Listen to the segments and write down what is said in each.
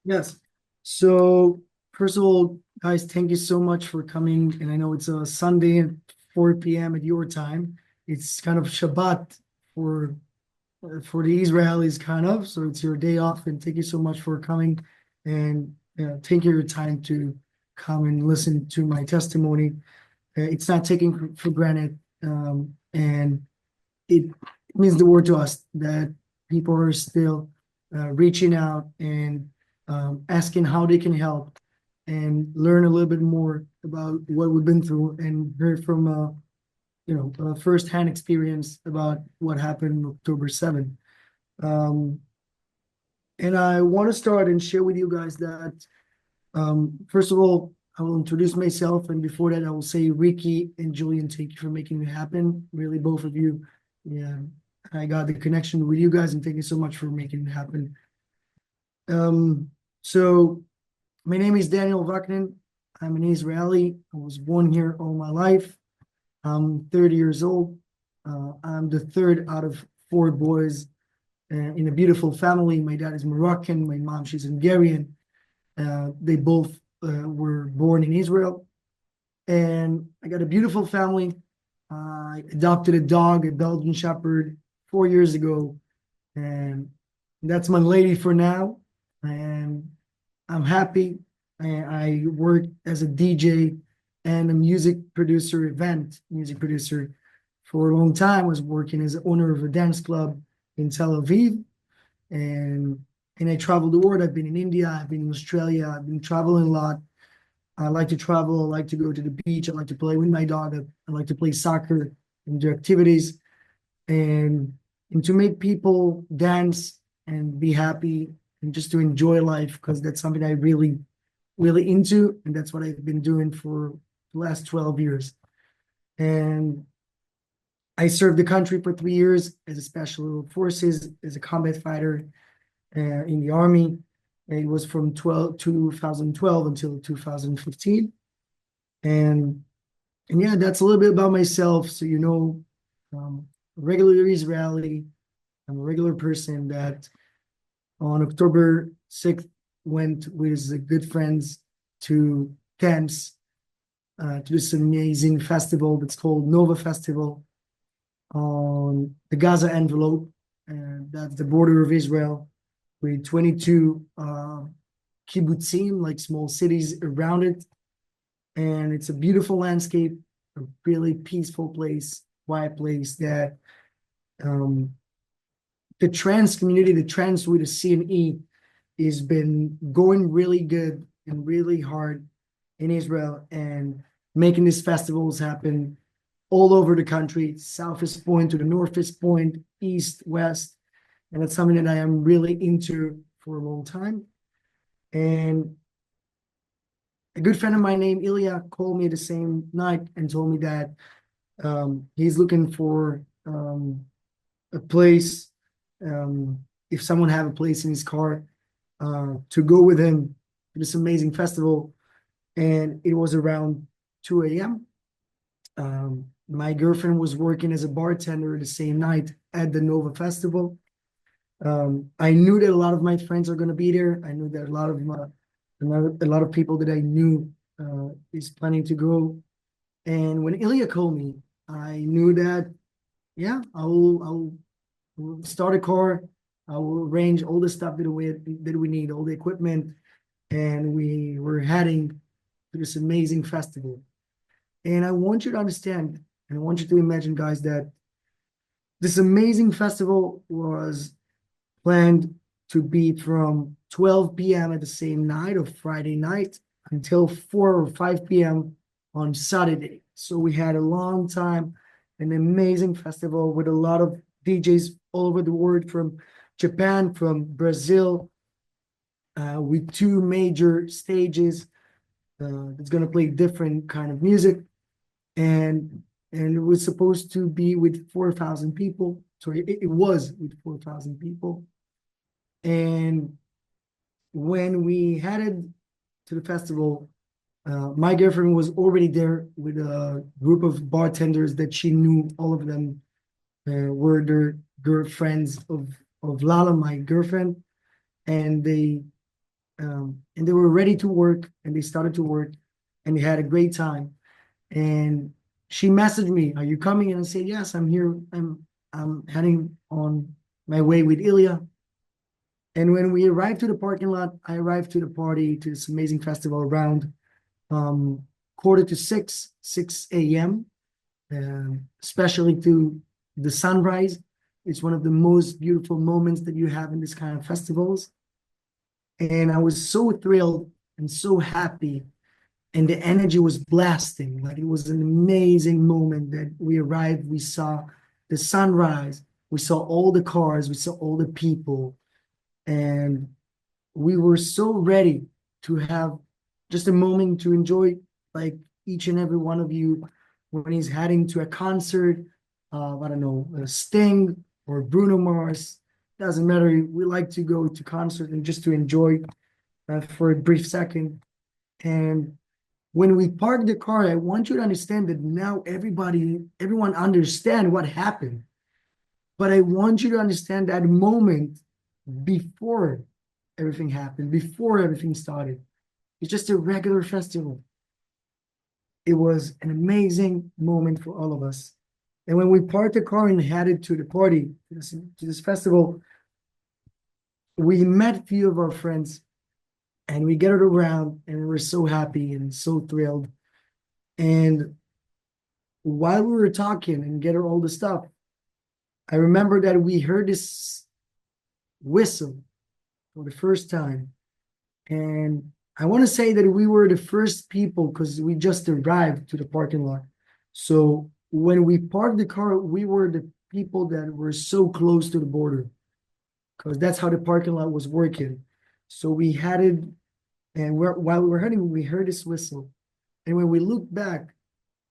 Yes. So first of all, guys, thank you so much for coming. And I know it's a Sunday at 4 p.m. at your time. It's kind of Shabbat for for the Israelis, kind of. So it's your day off, and thank you so much for coming and taking your time to come and listen to my testimony. It's not taken for granted, and it means the world to us that people are still reaching out and asking how they can help and learn a little bit more about what we've been through and heard from a firsthand experience about what happened October 7th. Um, and I want to start and share with you guys that first of all, I will introduce myself, and before that, I will say Ricky and Julian, thank you for making it happen. Really, both of you. Yeah, I got the connection with you guys, and thank you so much for making it happen. So my name is Daniel Vaknin. I'm an Israeli. I was born here all my life. I'm 30 years old. I'm the third out of four boys in a beautiful family. My dad is Moroccan. My mom, she's Hungarian. They both were born in Israel. And I got a beautiful family. I adopted a dog, a Belgian Shepherd, 4 years ago. And that's my lady for now. And I'm happy. I work as a DJ and a event music producer for a long time. I was working as owner of a dance club in Tel Aviv. And I traveled the world. I've been in India, I've been in Australia, I've been traveling a lot. I like to travel, I like to go to the beach, I like to play with my dog, I like to play soccer and do activities and to make people dance and be happy and just to enjoy life because that's something I really into, and that's what I've been doing for the last 12 years. And I served the country for 3 years as a special forces, as a combat fighter in the army. It was from 2012 until 2015. And yeah, that's a little bit about myself. So regular Israeli. I'm a regular person that on October 6th went with good friends to camps to this amazing festival that's called Nova Festival on the Gaza envelope. And that's the border of Israel with 22 kibbutzim, like small cities around it. And it's a beautiful landscape, a really peaceful place, quiet place that the trans community, the trans with a C and E, has been going really good and really hard in Israel and making these festivals happen all over the country, southest point to the northest point, east, west. And it's something that I am really into for a long time. And a good friend of mine named Ilya called me the same night and told me that he's looking for a place, if someone have a place in his car, to go with him to this amazing festival. And it was around 2 a.m. My girlfriend was working as a bartender the same night at the Nova Festival. I knew that a lot of my friends are going to be there. I knew that a lot of people that I knew is planning to go. And when Ilya called me, I knew that, yeah, I will start a car. I will arrange all the stuff that we need, all the equipment, and we were heading to this amazing festival. And I want you to understand, and I want you to imagine, guys, that this amazing festival was planned to be from 12 p.m. at the same night of Friday night until 4 or 5 p.m. on Saturday. So we had a long time, an amazing festival with a lot of DJs all over the world, from Japan, from Brazil, with two major stages. It's going to play different kind of music. And it was supposed to be with 4,000 people. Sorry, it was with 4,000 people. And when we headed to the festival, my girlfriend was already there with a group of bartenders that she knew. All of them were their girlfriends of Lala, my girlfriend, and they and they were ready to work, and they started to work, and they had a great time. And she messaged me, "Are you coming?" And I said, "Yes, I'm here. I'm heading on my way with Ilya." And when we arrived to the parking lot, I arrived to the party, to this amazing festival around um, quarter to 6 a.m., especially to the sunrise. It's one of the most beautiful moments that you have in this kind of festivals. And I was so thrilled and so happy, and the energy was blasting. Like, it was an amazing moment that we arrived. We saw the sunrise, we saw all the cars, we saw all the people, and we were so ready to have just a moment to enjoy, like each and every one of you, when he's heading to a concert. I don't know, Sting or Bruno Mars, doesn't matter. We like to go to concert and just to enjoy for a brief second. And when we park the car, I want you to understand that now everyone understand what happened. But I want you to understand that moment before everything happened, before everything started. It's just a regular festival. It was an amazing moment for all of us. And when we parked the car and headed to the party, to this festival, we met a few of our friends, and we gathered around, and we were so happy and so thrilled. And while we were talking and getting all the stuff, I remember that we heard this whistle for the first time. And I want to say that we were the first people because we just arrived to the parking lot. So when we parked the car, we were the people that were so close to the border, because that's how the parking lot was working. So we had it, and while we were heading, we heard this whistle. And when we looked back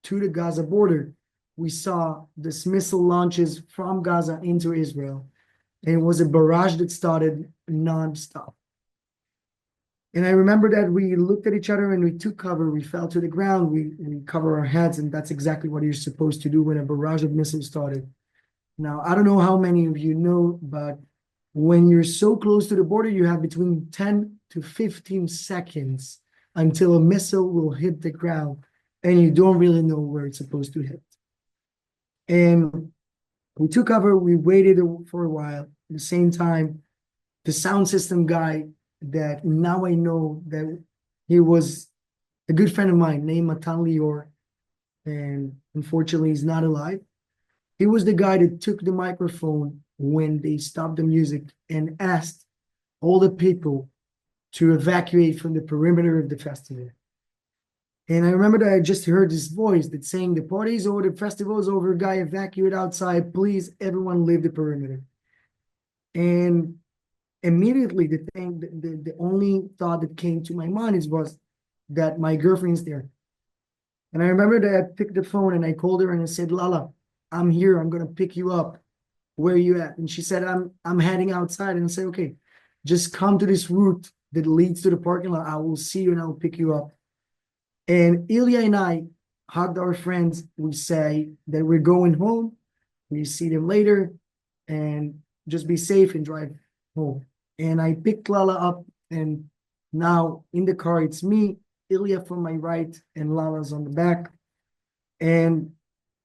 to the Gaza border, we saw this missile launches from Gaza into Israel. And it was a barrage that started nonstop. And I remember that we looked at each other and we took cover. We fell to the ground. We cover our heads, and that's exactly what you're supposed to do when a barrage of missiles started. Now, I don't know how many of you know, but when you're so close to the border, you have between 10 to 15 seconds until a missile will hit the ground, and you don't really know where it's supposed to hit. And we took cover. We waited for a while. At the same time, the sound system guy, that now I know that he was a good friend of mine named Matan Lior, and unfortunately he's not alive. He was the guy that took the microphone when they stopped the music and asked all the people to evacuate from the perimeter of the festival. And I remember that I just heard this voice that's saying, "The party's over, the festival's over, guy, evacuate outside, please, everyone leave the perimeter." And immediately the only thought that came to my mind was that my girlfriend's there. And I remember that I picked the phone and I called her and I said, "Lala, I'm here. I'm gonna pick you up. Where are you at?" And she said, I'm heading outside." And I said, "Okay, just come to this route that leads to the parking lot. I will see you and I will pick you up." And Ilya and I hugged our friends. We say that we're going home. We see them later, and just be safe and drive home. And I picked Lala up, and now in the car, it's me, Ilya from my right, and Lala's on the back. And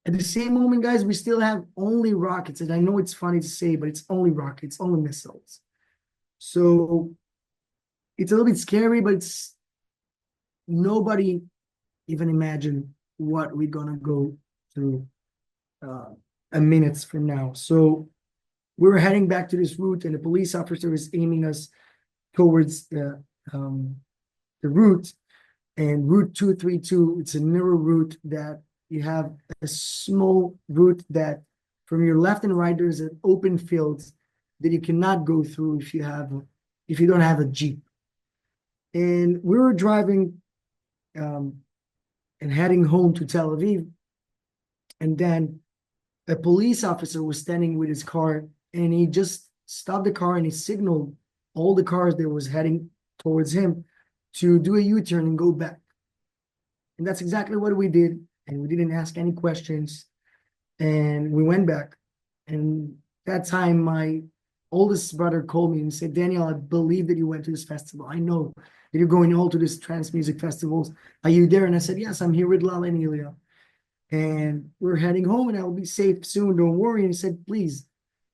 at the same moment, guys, we still have only rockets. And I know it's funny to say, but it's only rockets, only missiles. So it's a little bit scary, but it's nobody even imagine what we're gonna go through a minutes from now. So we're heading back to this route, and the police officer is aiming us towards the route. And Route 232, it's a narrow route that you have a small route that from your left and right, there's an open field that you cannot go through if you don't have a Jeep. And we were driving and heading home to Tel Aviv. And then a police officer was standing with his car, and he just stopped the car and he signaled all the cars that was heading towards him to do a U-turn and go back. And that's exactly what we did. And we didn't ask any questions. And we went back. And that time, my oldest brother called me and said, Daniel, I believe that you went to this festival. I know that you're going all to this trance music festivals. Are you there? And I said, yes, I'm here with Lala and Ilya. And we're heading home and I will be safe soon. Don't worry. And he said, please,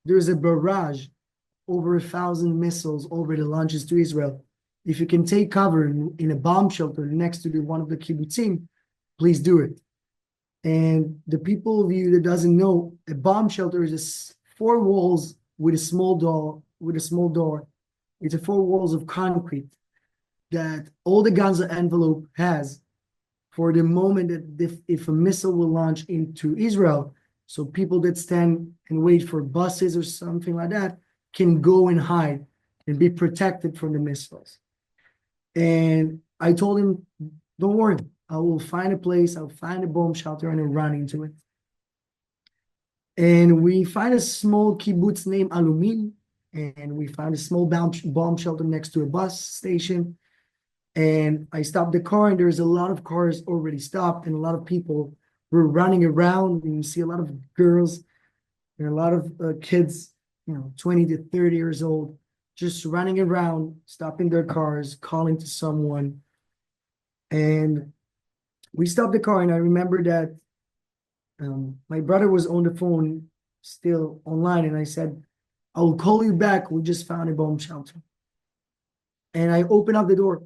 there's a barrage, over 1,000 missiles already launches to Israel. If you can take cover in a bomb shelter next to one of the kibbutzim, please do it. And the people of you that doesn't know, a bomb shelter is 4 walls with a small door. It's a 4 walls of concrete that all the Gaza envelope has for the moment that if a missile will launch into Israel, so people that stand and wait for buses or something like that can go and hide and be protected from the missiles. And I told him, don't worry, I will find a place, I'll find a bomb shelter and I'll run into it. And we find a small kibbutz named Alumin, and we found a small bomb shelter next to a bus station. And I stopped the car, and there's a lot of cars already stopped, and a lot of people were running around. And you see a lot of girls and a lot of kids, 20 to 30 years old, just running around, stopping their cars, calling to someone. And we stopped the car, and I remember that my brother was on the phone, still online, and I said, I will call you back. We just found a bomb shelter. And I opened up the door.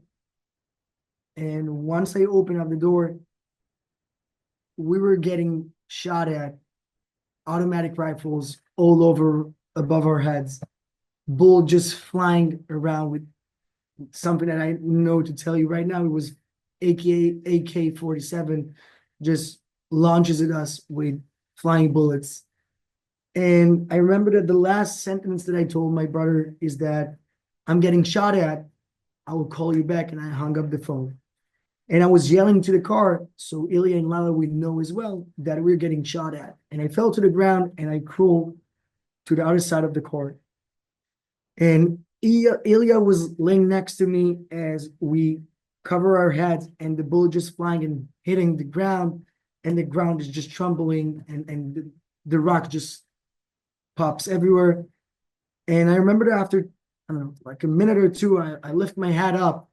And once I opened up the door, we were getting shot at, automatic rifles all over above our heads, bull just flying around with something that I know to tell you right now. It was AK-47, just launches at us with flying bullets. And I remember that the last sentence that I told my brother is that I'm getting shot at, I will call you back. And I hung up the phone. And I was yelling to the car, so Ilya and Lala would know as well that we're getting shot at. And I fell to the ground and I crawled to the other side of the car. And Ilya was laying next to me as we cover our heads, and the bullet just flying and hitting the ground, and the ground is just trembling, and the rock just pops everywhere. And I remember that after, I don't know, like a minute or two, I lift my head up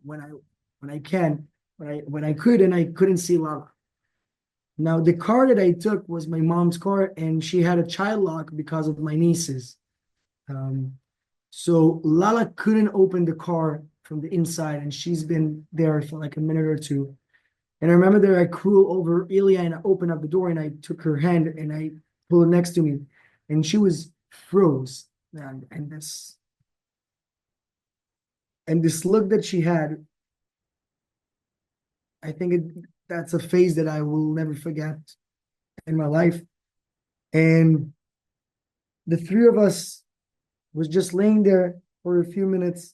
when I could, and I couldn't see Lala. Now, the car that I took was my mom's car, and she had a child lock because of my nieces. So Lala couldn't open the car from the inside, and she's been there for like a minute or two. And I remember that I crawled over Ilya and I opened up the door and I took her hand and I pulled her next to me, and she was froze. And this look that she had, I think that's a phase that I will never forget in my life. And the 3 of us was just laying there for a few minutes,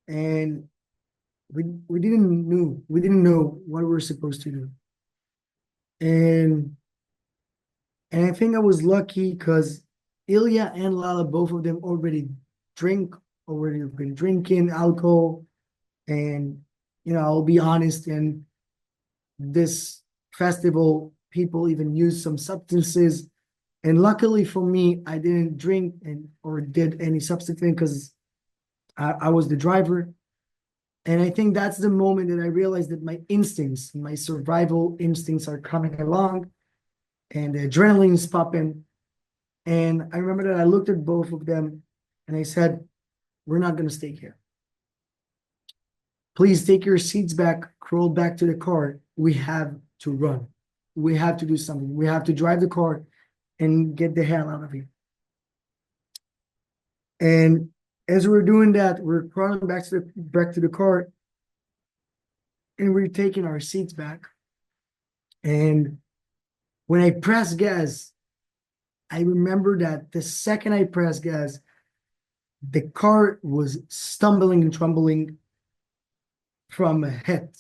and we didn't know what we were supposed to do. And I think I was lucky because Ilya and Lala, both of them already been drinking alcohol. And I'll be honest, in this festival, people even use some substances. And luckily for me, I didn't drink or did any substance because I was the driver. And I think that's the moment that I realized that my survival instincts are coming along, and the adrenaline is popping. And I remember that I looked at both of them and I said, we're not going to stay here. Please take your seats back, crawl back to the car. We have to run. We have to do something. We have to drive the car and get the hell out of here. And as we're doing that, we're crawling back to the car, and we're taking our seats back. And when I press gas, I remember that the second I pressed gas, the car was stumbling and trembling from a hit.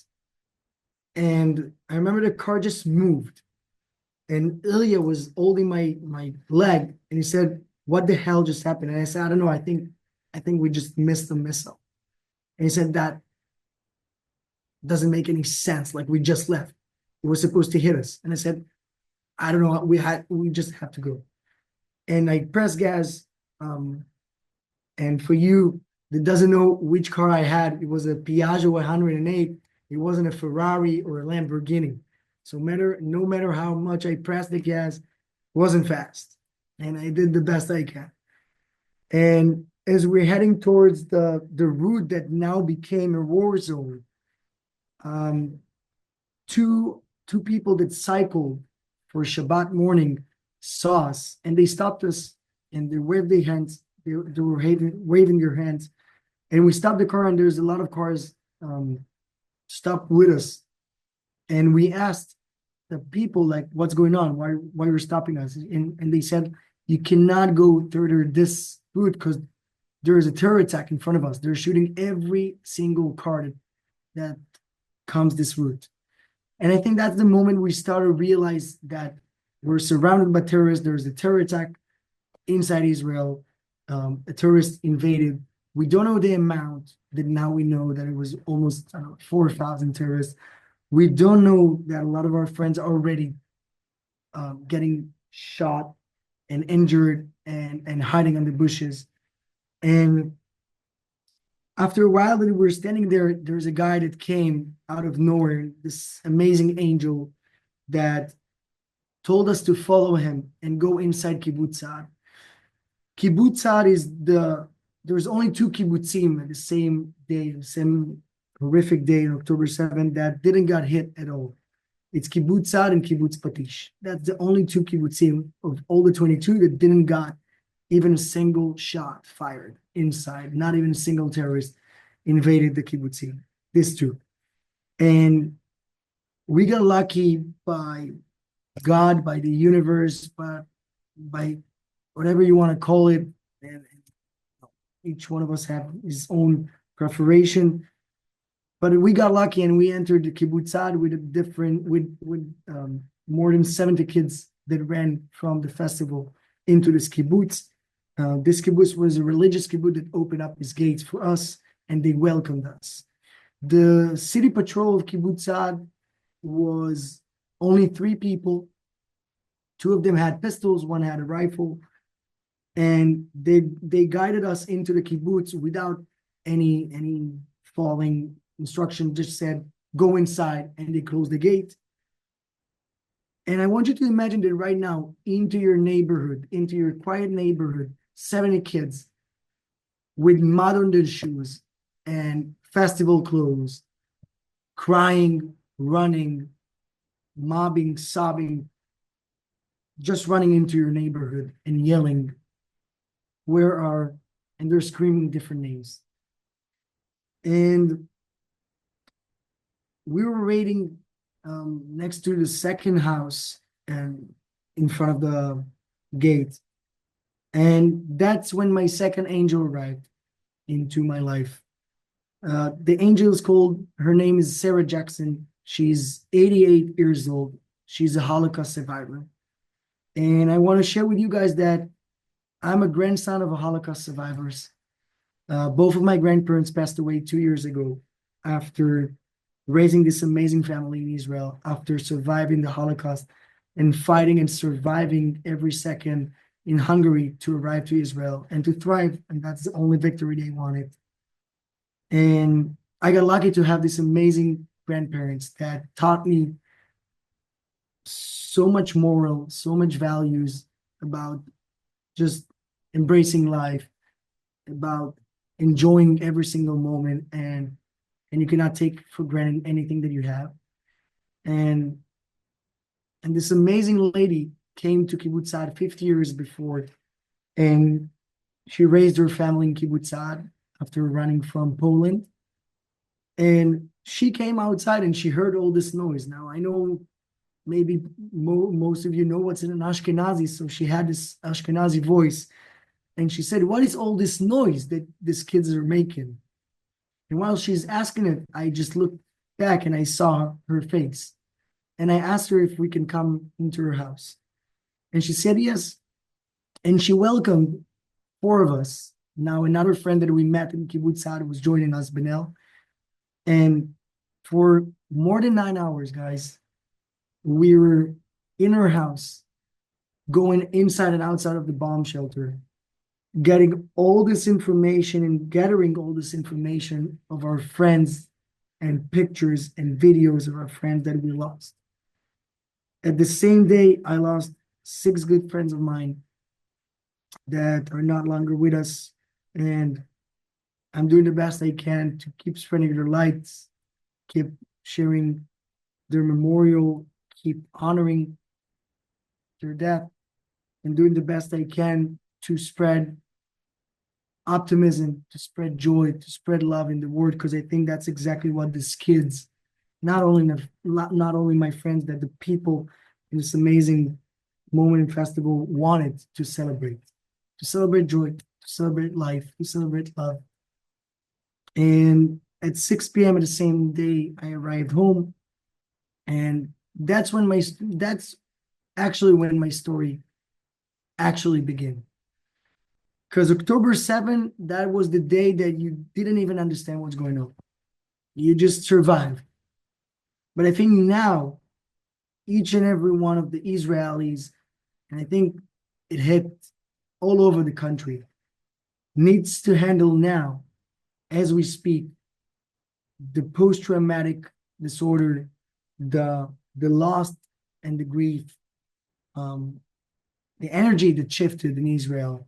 And I remember the car just moved. And Ilya was holding my leg, and he said, what the hell just happened? And I said, I don't know, I think we just missed the missile. And he said, that doesn't make any sense. Like, we just left. It was supposed to hit us. And I said, I don't know, we just have to go. and I pressed gas. Um, and for you that doesn't know which car I had, it was a Piaggio 108. It wasn't a Ferrari or a Lamborghini. So no matter how much I pressed the gas, it wasn't fast. And I did the best I can. And as we're heading towards the route that now became a war zone, um, two people that cycled for Shabbat morning saw us, and they stopped us, and they waved their hands. They were waving their hands, and we stopped the car, and there's a lot of cars stopped with us, and we asked the people like, "What's going on? Why you're stopping us?" And they said, "You cannot go through this route because there is a terror attack in front of us. They're shooting every single car that comes this route." And I think that's the moment we started to realize that we're surrounded by terrorists. There's a terror attack inside Israel. A terrorist invaded. We don't know the amount, that now we know that it was almost 4,000 terrorists. We don't know that a lot of our friends are already getting shot and injured and hiding on the bushes. And after a while that we were standing there, there's a guy that came out of nowhere, this amazing angel that told us to follow him and go inside Kibbutz Saad. Kibbutz Saad there's only two kibbutzim at the same day, the same horrific day on October 7th that didn't get hit at all. It's Kibbutz Saad and Kibbutz Patish. That's the only two kibbutzim of all the 22 that didn't got even a single shot fired inside. Not even a single terrorist invaded the kibbutzim. These two. And we got lucky by God, by the universe, by whatever you want to call it. And each one of us have his own preparation. But we got lucky and we entered the kibbutz Saad with more than 70 kids that ran from the festival into this kibbutz. This kibbutz was a religious kibbutz that opened up its gates for us, and they welcomed us. The city patrol of kibbutz Saad was only 3 people. 2 of them had pistols, 1 had a rifle, and they guided us into the kibbutz without any falling instruction. Just said, go inside, and they closed the gate. And I want you to imagine that right now, into your neighborhood, into your quiet neighborhood, 70 kids with mud on their shoes and festival clothes, crying, running, mobbing, sobbing, just running into your neighborhood and yelling, and they're screaming different names. And we were waiting next to the second house and in front of the gate. And that's when my second angel arrived into my life. The angel is her name is Sarah Jackson. She's 88 years old. She's a Holocaust survivor. And I want to share with you guys that I'm a grandson of a Holocaust survivors. Both of my grandparents passed away 2 years ago after raising this amazing family in Israel, after surviving the Holocaust and fighting and surviving every second in Hungary to arrive to Israel and to thrive. And that's the only victory they wanted. And I got lucky to have these amazing grandparents that taught me so much moral, so much values about just embracing life, about enjoying every single moment, and you cannot take for granted anything that you have. And this amazing lady came to Kibbutz Saad 50 years before, and she raised her family in Kibbutz Saad after running from Poland. And she came outside and she heard all this noise. Now, I know maybe most of you know what's in an Ashkenazi, so she had this Ashkenazi voice. And she said, what is all this noise that these kids are making? And while she's asking it, I just looked back and I saw her face. And I asked her if we can come into her house. And she said yes. And she welcomed 4 of us. Now, another friend that we met in Kibbutz Saad was joining us, Benel. And for more than 9 hours, guys, we were in her house going inside and outside of the bomb shelter, getting all this information and gathering all this information of our friends and pictures and videos of our friends that we lost. At the same day, I lost 6 good friends of mine that are not longer with us. And I'm doing the best I can to keep spreading their lights, keep sharing their memorial, keep honoring their death, and doing the best I can to spread optimism, to spread joy, to spread love in the world, because I think that's exactly what these kids, not only my friends, that the people in this amazing moment in festival wanted to celebrate joy, to celebrate life, to celebrate love. And at 6 p.m. of the same day, I arrived home, and that's actually when my story actually began. Because October 7th, that was the day that you didn't even understand what's going on. You just survived. But I think now, each and every one of the Israelis, and I think it hit all over the country, needs to handle now, as we speak, the post-traumatic disorder, the loss and the grief, um, the energy that shifted in Israel,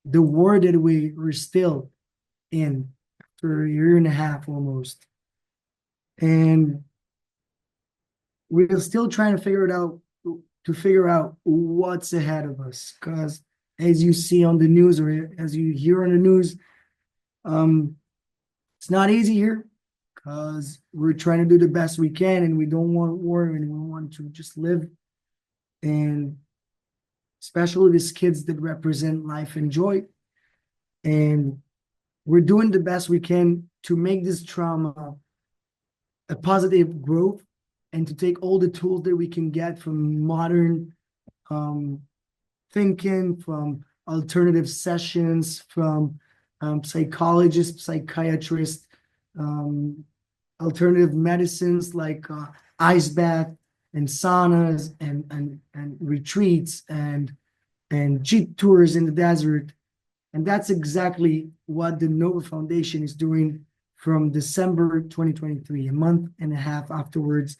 the war that we were still in for a year and a half almost. And we're still trying to figure out what's ahead of us. Because as you see on the news, or as you hear on the news, um, it's not easy here, because we're trying to do the best we can, and we don't want war, and we want to just live. And especially these kids that represent life and joy. And we're doing the best we can to make this trauma a positive growth, and to take all the tools that we can get from modern um, thinking, from alternative sessions, from psychologists, psychiatrists, um, alternative medicines like ice bath and saunas and retreats and jeep tours in the desert. And that's exactly what the Nova Foundation is doing from December 2023, a month and a half afterwards.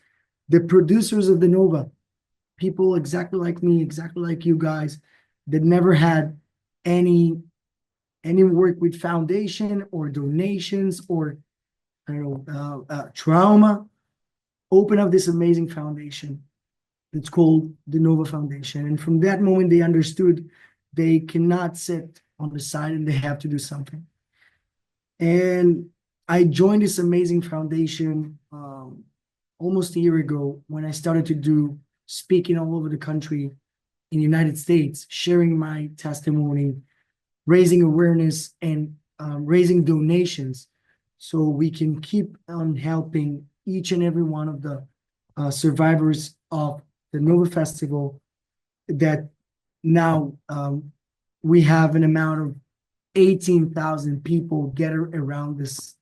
The producers of the Nova, people exactly like me, exactly like you guys, that never had any work with foundation or donations or trauma, open up this amazing foundation. It's called the Nova Foundation. And from that moment, they understood they cannot sit on the side, and they have to do something. And I joined this amazing foundation almost a year ago, when I started to do speaking all over the country in the United States, sharing my testimony, raising awareness, and raising donations, so we can keep on helping each and every one of the survivors of the Nova Festival, that now we have an amount of 18,000 people gathered around this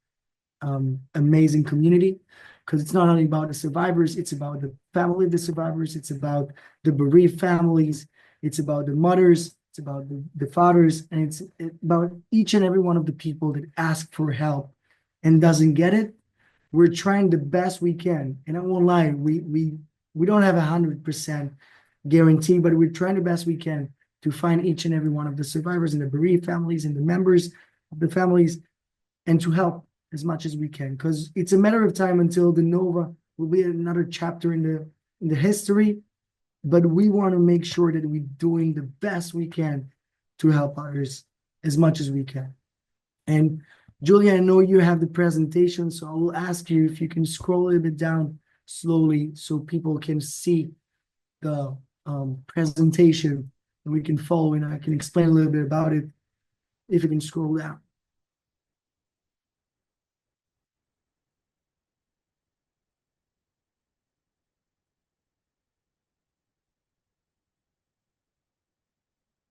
amazing community. Because it's not only about the survivors, it's about the family of the survivors, it's about the bereaved families, it's about the mothers, it's about the fathers, and it's about each and every one of the people that ask for help and doesn't get it. We're trying the best we can, and I won't lie, we don't have 100% guarantee, but we're trying the best we can to find each and every one of the survivors and the bereaved families and the members of the families, and to help as much as we can, because it's a matter of time until the Nova will be another chapter in the history. But we want to make sure that we're doing the best we can to help others as much as we can. And Julia, I know you have the presentation, so I will ask you if you can scroll a little bit down slowly so people can see the presentation, and we can follow, and I can explain a little bit about it if you can scroll down.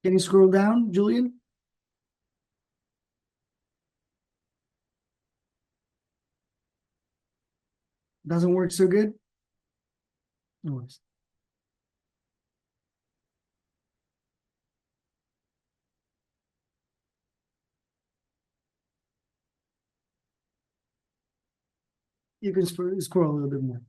Can you scroll down, Julian? Doesn't work so good? No worries. You can scroll a little bit more.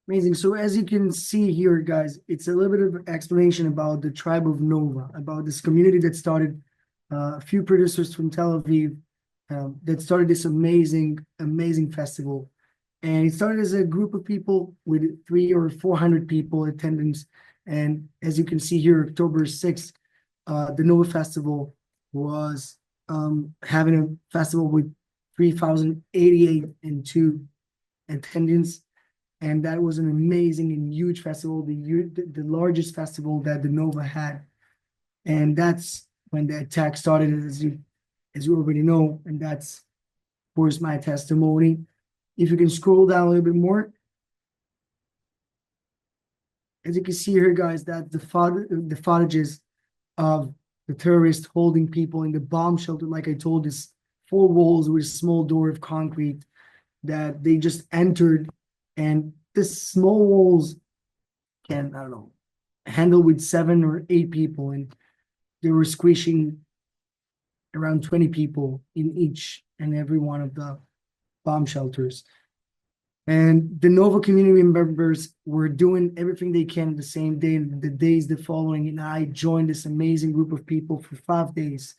Amazing. So as you can see here, guys, it's a little bit of explanation about the tribe of Nova, about this community that started a few producers from Tel Aviv that started this amazing festival. And it started as a group of people with 300 or 400 people attendance. And as you can see here, October 6th, the Nova Festival was having a festival with 3,088 and two attendance. And that was an amazing and huge festival, the largest festival that the Nova had. And that's when the attack started, as you already know, and that's, of course, my testimony. If you can scroll down a little bit more, as you can see here, guys, that the footages of the terrorists holding people in the bomb shelter, like I told, this four walls with a small door of concrete that they just entered, and this small walls can, I don't know, handle with 7 or 8 people, and they were squishing around 20 people in each and every one of the bomb shelters. And the Nova community members were doing everything they can the same day and the days the following. And I joined this amazing group of people for 5 days.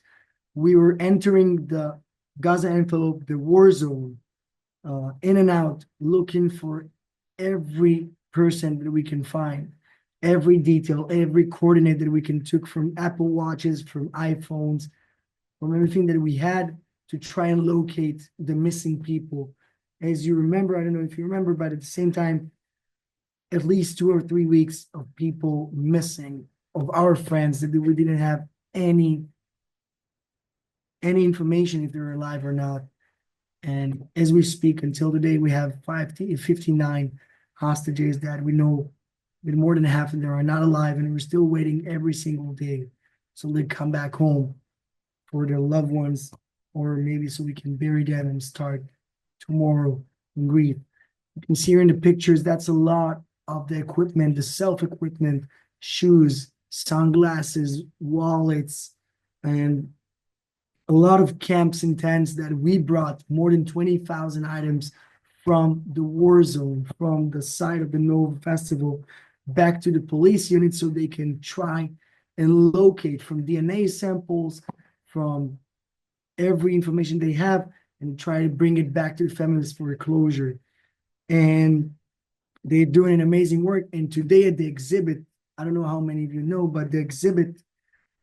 We were entering the Gaza envelope, the war zone, in and out, looking for every person that we can find, every detail, every coordinate that we can took from Apple Watches, from iPhones, from everything that we had to try and locate the missing people. As you remember, I don't know if you remember, but at the same time, at least 2 or 3 weeks of people missing, of our friends that we didn't have any information if they're alive or not. And as we speak, until today, we have 59 hostages that we know that more than half of them are not alive, and we're still waiting every single day so they come back home for their loved ones, or maybe so we can bury them and start tomorrow in grief. You can see here in the pictures, that's a lot of the equipment, the self-equipment, shoes, sunglasses, wallets, and a lot of camps and tents that we brought, more than 20,000 items from the war zone, from the site of the Nova Festival, back to the police unit so they can try and locate from DNA samples, from every information they have, and try to bring it back to the families for a closure. And they're doing an amazing work. And today at the exhibit, I don't know how many of you know, but the exhibit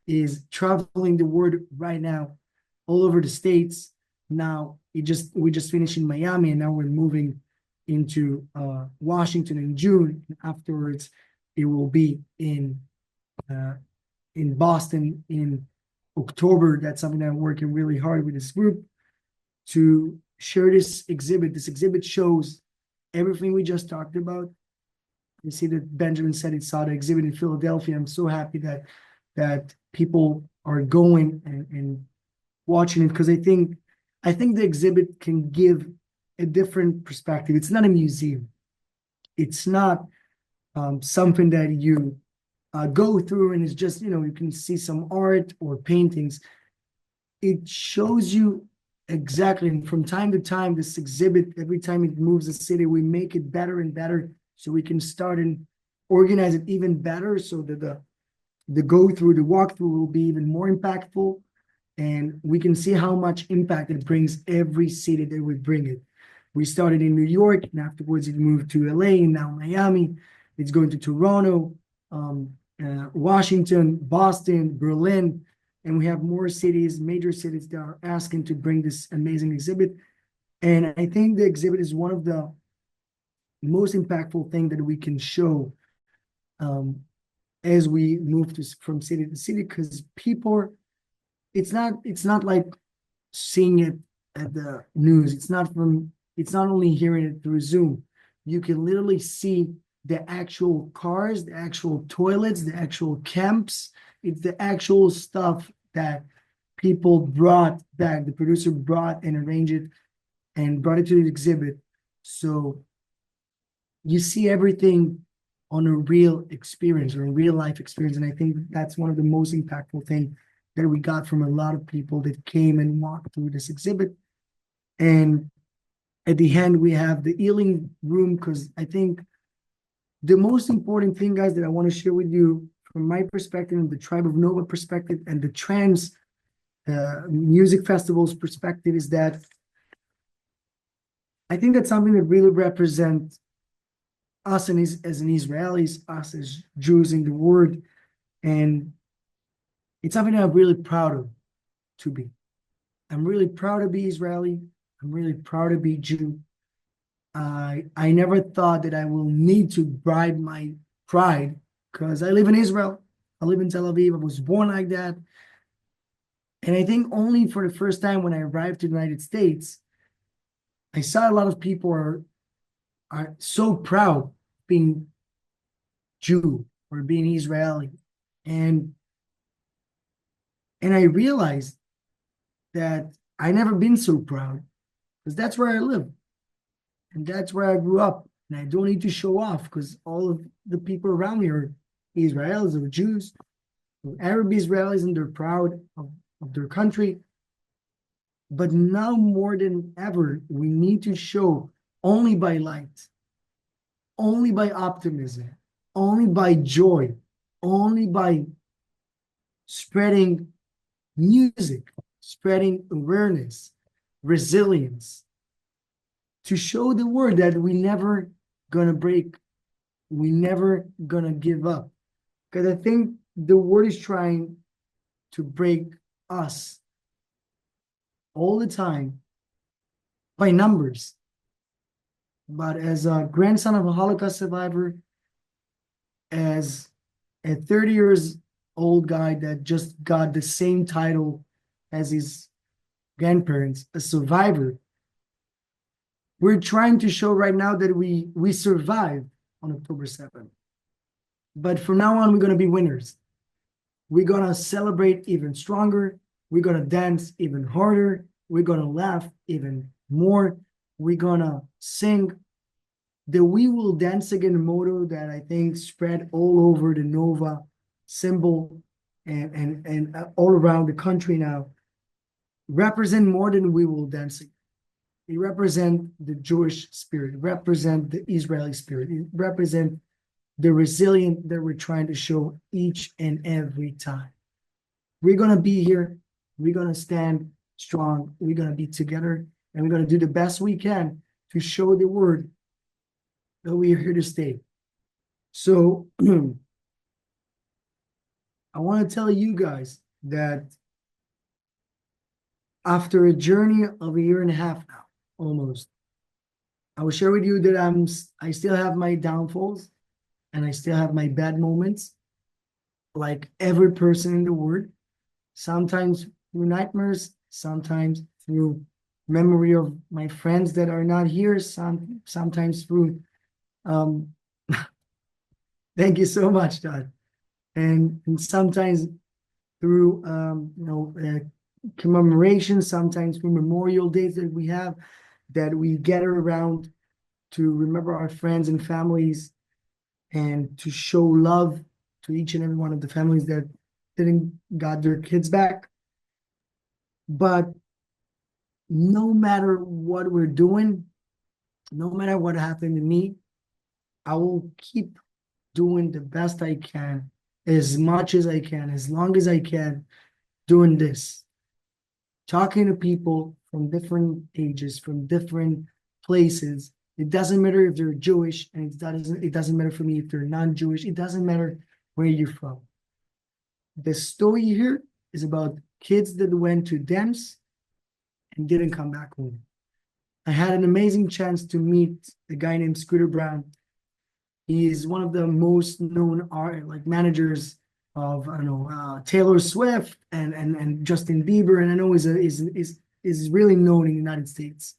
is traveling the world right now, all over the States. Now we just finished in Miami, and now we're moving into Washington in June. Afterwards, it will be in Boston in October. That's something that I'm working really hard with this group to share this exhibit. This exhibit shows everything we just talked about. You see that Benjamin said he saw the exhibit in Philadelphia. I'm so happy that people are going and watching it, because I think the exhibit can give a different perspective. It's not a museum. It's not something that you go through and it's just, you can see some art or paintings. It shows you exactly, and from time to time, this exhibit, every time it moves the city, we make it better and better so we can start and organize it even better so that the walkthrough will be even more impactful. And we can see how much impact it brings every city that we bring it. We started in New York, and afterwards it moved to LA, and now Miami. It's going to Toronto, Washington, Boston, Berlin, and we have more cities, major cities, that are asking to bring this amazing exhibit. And I think the exhibit is one of the most impactful thing that we can show as we move from city to city, because people, it's not like seeing it at the news. It's not only hearing it through Zoom. You can literally see the actual cars, the actual toilets, the actual camps. It's the actual stuff that people brought back. The producer brought and arranged it and brought it to the exhibit. So you see everything on a real experience or a real life experience. And I think that's one of the most impactful things that we got from a lot of people that came and walked through this exhibit. And at the end, we have the healing room, because I think the most important thing, guys, that I want to share with you from my perspective and the Tribe of Nova perspective and the trans music festivals perspective is that I think that's something that really represents us and as an Israelis, us as Jews in the world, and it's something that I'm really proud of to be. I'm really proud to be Israeli. I'm really proud to be Jew. I never thought that I will need to bribe my pride, because I live in Israel. I live in Tel Aviv. I was born like that. And I think only for the first time when I arrived to the United States, I saw a lot of people are so proud being Jew or being Israeli. And I realized that I never been so proud, because that's where I live. And that's where I grew up. And I don't need to show off, because all of the people around me are Israelis or Jews or Arab Israelis, and they're proud of their country. But now more than ever, we need to show only by light, only by optimism, only by joy, only by spreading music, spreading awareness, resilience, to show the world that we never gonna break, we never gonna give up. Because I think the world is trying to break us all the time by numbers. But as a grandson of a Holocaust survivor, as a 30 years old guy that just got the same title as his grandparents, a survivor, we're trying to show right now that we survived on October 7th. But from now on, we're going to be winners. We're going to celebrate even stronger. We're going to dance even harder. We're going to laugh even more. We're going to sing the "We Will Dance Again" motto that I think spread all over the Nova symbol and all around the country now, represent more than "We Will Dance Again." It represents the Jewish spirit, it represents the Israeli spirit, it represents the resilience that we're trying to show each and every time. We're going to be here. We're going to stand strong. We're going to be together, and we're going to do the best we can to show the world that we are here to stay. So I want to tell you guys that after a journey of a year and a half now, almost, I will share with you that I still have my downfalls and I still have my bad moments, like every person in the world. Sometimes through nightmares, sometimes through memory of my friends that are not here, sometimes through thank you so much, Todd. And sometimes through commemoration, sometimes through memorial days that we have, that we gather around to remember our friends and families and to show love to each and every one of the families that didn't got their kids back. But no matter what we're doing, no matter what happened to me, I will keep doing the best I can, as much as I can, as long as I can, doing this, talking to people from different ages, from different places. It doesn't matter if they're Jewish, and it doesn't matter for me if they're non-Jewish. It doesn't matter where you're from. The story here is about kids that went to dance and didn't come back home. I had an amazing chance to meet a guy named Scooter Brown. He is one of the most known managers of Taylor Swift and Justin Bieber, and I know is really known in the United States.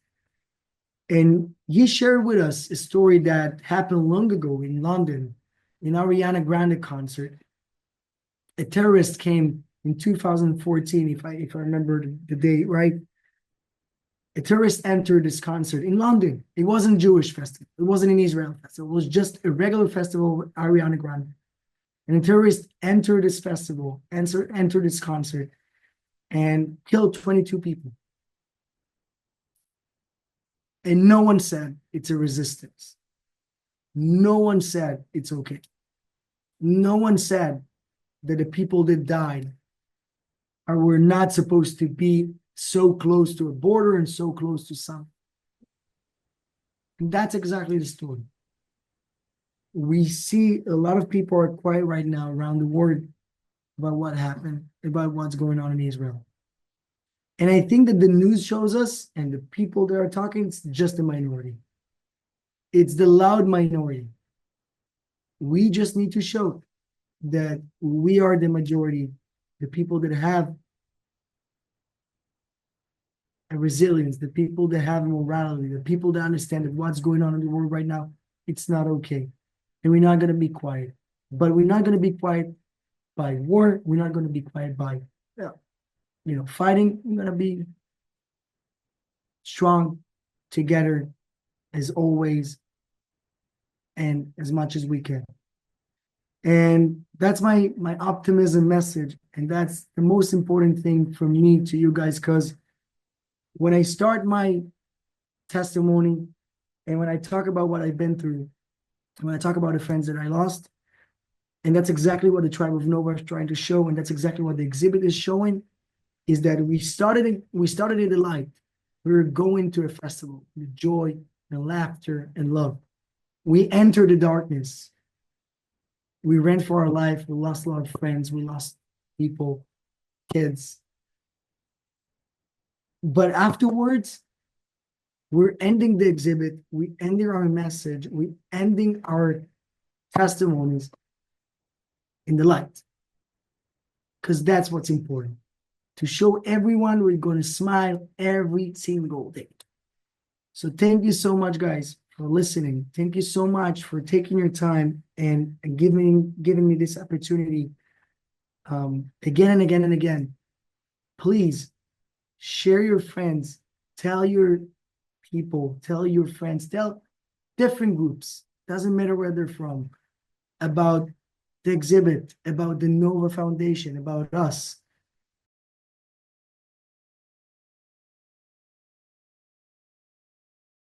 And he shared with us a story that happened long ago in London, in Ariana Grande concert. A terrorist came in 2014, if I remember the date right, A tourist entered this concert in London. It wasn't a Jewish festival. It wasn't an Israel festival. It was just a regular festival with Ariana Grande. And a terrorist entered this festival, entered this concert, and killed 22 people. And no one said it's a resistance. No one said it's okay. No one said that the people that died were not supposed to be so close to a border and so close to some. And that's exactly the story. We see a lot of people are quiet right now around the world about what happened, about what's going on in Israel. And I think that the news shows us, and the people that are talking, it's just a minority. It's the loud minority. We just need to show that we are the majority, the people that have a resilience, the people that have morality, the people that understand that what's going on in the world right now, it's not okay. And we're not going to be quiet. But we're not going to be quiet by war. We're not going to be quiet by, fighting. We're going to be strong together as always and as much as we can. And that's my optimism message. And that's the most important thing from me to you guys, because when I start my testimony and when I talk about what I've been through, when I talk about the friends that I lost, and that's exactly what the Tribe of Nova is trying to show, and that's exactly what the exhibit is showing, is that we started in the light. We were going to a festival with joy and laughter and love. We entered the darkness. We ran for our life. We lost a lot of friends. We lost people, kids. But afterwards, we're ending the exhibit. We ending our message. We ending our testimonies in the light. Because that's what's important. To show everyone we're going to smile every single day. So thank you so much, guys, for listening. Thank you so much for taking your time and giving me this opportunity again and again and again. Please share your friends, tell your people, tell your friends, tell different groups, doesn't matter where they're from, about the exhibit, about the Nova Foundation, about us.